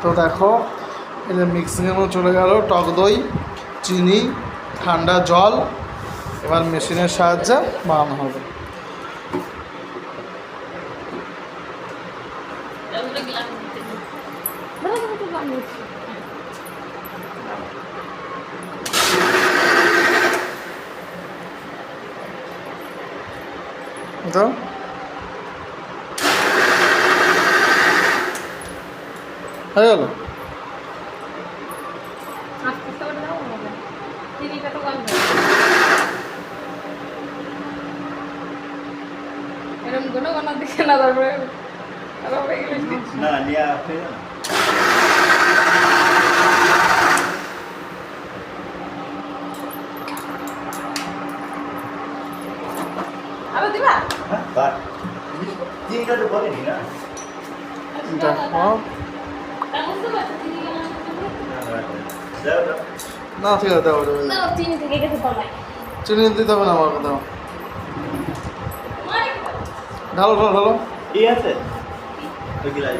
তো দেখো এই যে মিক্সিংয়ের মধ্যে চলে গেল টক দই, চিনি, ঠান্ডা জল। এবার মেশিনের সাহায্যে বানানো হবে। তো হয়ে গেল। এরকম কোনো কোনো দিকে না তারপরে না নিয়ে আসে না। আরো দিবা হ্যাঁ বাট চিনিটা তো বলেনি না। দেখো না ঠিক আছে দাও চিনি থেকে গেছে পালাই চিনি দিতে হবে না আমাকে দাও। ঢালো ঢালো ঢালো। এই আছে ওই গিলাস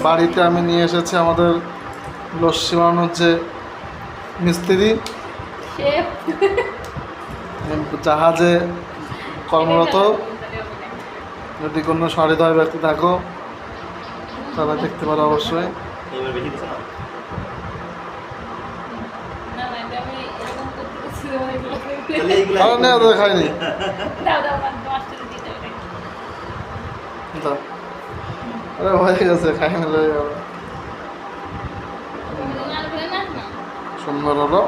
বাড়িতে আমি নিয়ে এসেছি আমাদের লস্যি বানানোর যে মিস্ত্রি, শেফ জাহাজে কর্মরত। যদি কোনো সহৃদয় ব্যক্তি থাকো তারা দেখতে পারো অবশ্যই। এবার বেশি দিছে না। না না এটা আমি এরকম করতে গেছি তাহলে এই আর না তো খাইনি। দাও দাও মাস্টার দিতে হবে দাও। আরে হয়ে গেছে খাই নিলে না না সুন্দর হলো।